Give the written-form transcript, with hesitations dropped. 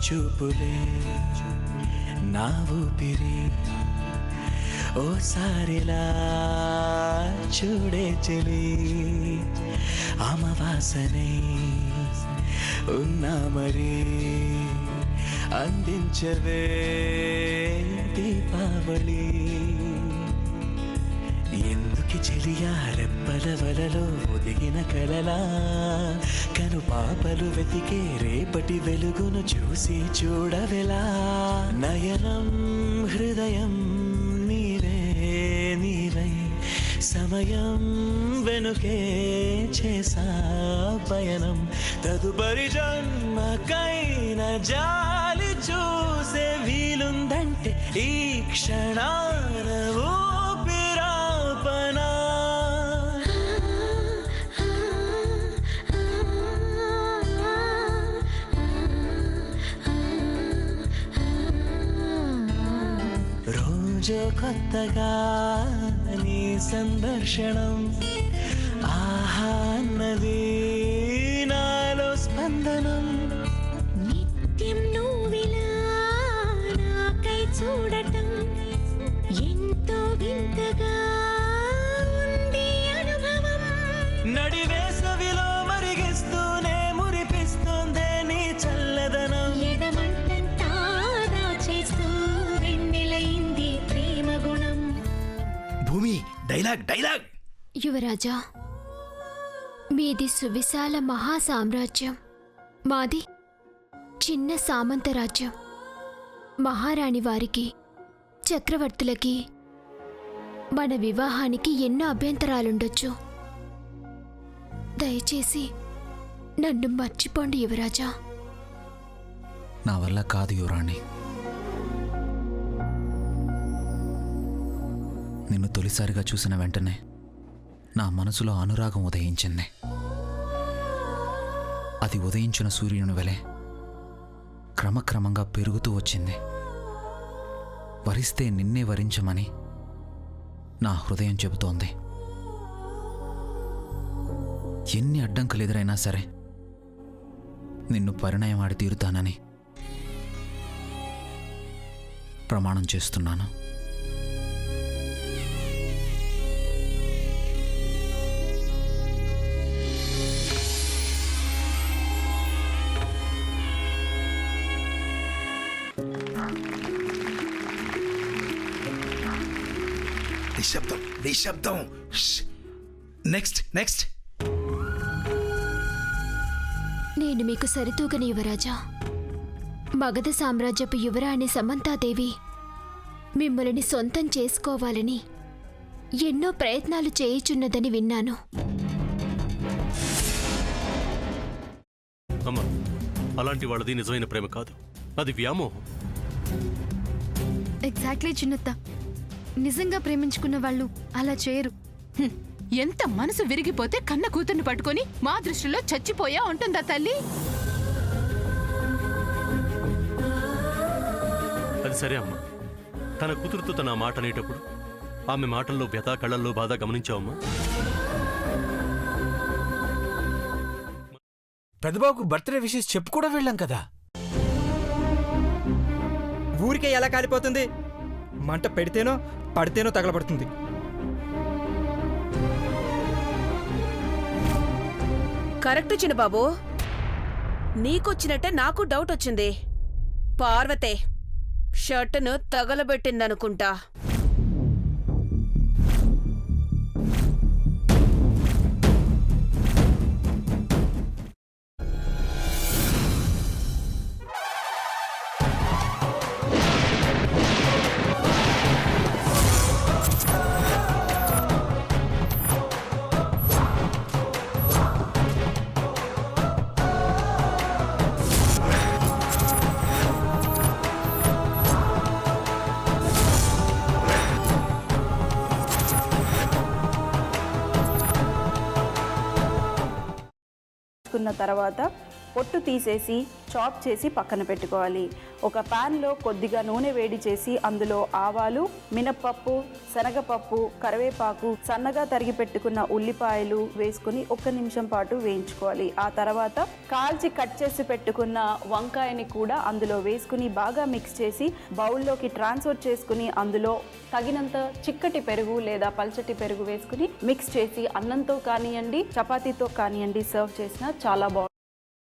చూపులే నా ఊపిరి ఓసారిలా చూడే చెలి అమవాసనే ఉన్నా మరి అందించవే దీపావళి ఎందుకి చెలియా రెప్పల వలలో ఒదిగిన కలలా కను పాపలు వెతికే రేపటి వెలుగును చూసి చూడవెలా నయనం హృదయం నీవే నీవై సమయం వెనుకే చేసా పయనం తదుపరి జన్మకైన జాలి చూసే వీలుందంటే ఈ క్షణాన ఊపిరాపనా రోజు కొత్తగా నీ సందర్శనం ఆహా అన్నది నాలో స్పందనం నిత్యం నువ్విలా నాకై చూడటం ఎంతో వింతగా ఉంది అనుభవం నడివేసవిలో మరిగిస్తూనే మురిపిస్తుందే నీ చల్లదనం ఎదమంటంతా దాచేస్తూ వెన్నెలైంది ప్రేమ గుణం. భూమి డైలాగ్ డైలాగ్. యువరాజా, మీది సువిశాల మహాసామ్రాజ్యం, మాది చిన్న సామంత రాజ్యం. మహారాణి వారికి చక్రవర్తులకి మన వివాహానికి ఎన్నో అభ్యంతరాలుండొచ్చు. దయచేసి నన్ను మర్చిపోండి యువరాజా. నా వల్ల కాదు యువరాణి. నిన్ను తొలిసారిగా చూసిన వెంటనే నా మనసులో అనురాగం ఉదయించింది. అది ఉదయించిన సూర్యుని వలె క్రమక్రమంగా పెరుగుతూ వచ్చింది. వరిస్తే నిన్నే వరించమని నా హృదయం చెబుతోంది. ఎన్ని అడ్డంకులు ఎదురైనా సరే నిన్ను పరిణయమాడి తీరుతానని ప్రమాణం చేస్తున్నాను. నిశ్శబ్దం నిశ్శబ్దం. Next next. నేను మీకు సరితూగని యువరాజా. మగధ సామ్రాజ్యపు యువరాణి సమంతాదేవి మిమ్మల్ని సొంతం చేసుకోవాలని ఎన్నో ప్రయత్నాలు చేయుచున్నదని విన్నాను. అమ్మా, అలాంటి వాళ్ళది నిజమైన ప్రేమ కాదు, అది వ్యామోహం. ఎగ్జాక్ట్లీ చిన్నత్త. నిజంగా ప్రేమించుకున్న వాళ్ళు అలా చేయరు. ఎంత మనసు విరిగిపోతే కన్న కూతుర్ని పట్టుకొని మా దృష్టిలో చచ్చిపోయా ఉంటుందా తల్లి? అది సరే అమ్మా, తన కూతురుతో తన మాట అనేటప్పుడు ఆమె మాటల్లో వ్యథ, కళ్ళల్లో బాధ గమనించావమ్మా? పెద్దబాబుకు బర్త్డే విషెస్ చెప్పు కూడా వెళ్ళాం కదా. ఊరికే ఎలా కాలిపోతుంది? మంట పెడితేనో పడితేనో తగలబడుతుంది. కరెక్ట్ చిన్నబాబు, నీకొచ్చినట్టే నాకు డౌట్ వచ్చింది. పార్వతే షర్టును తగలబెట్టిందనుకుంటా. తర్వాత పొట్టు తీసేసి చాప్ చేసి పక్కన పెట్టుకోవాలి. ఒక ప్యాన్లో కొద్దిగా నూనె వేడి చేసి అందులో ఆవాలు, మినప్పప్పు, శనగపప్పు, కరివేపాకు, సన్నగా తరిగి పెట్టుకున్న ఉల్లిపాయలు వేసుకుని 1 నిమిషం పాటు వేయించుకోవాలి. ఆ తర్వాత కాల్చి కట్ చేసి పెట్టుకున్న వంకాయని కూడా అందులో వేసుకుని బాగా మిక్స్ చేసి బౌల్లోకి ట్రాన్స్ఫర్ చేసుకుని అందులో తగినంత చిక్కటి పెరుగు లేదా పల్చటి పెరుగు వేసుకుని మిక్స్ చేసి అన్నంతో కానివ్వండి, చపాతీతో కానివ్వండి సర్వ్ చేసినా చాలా బాగుంటుంది.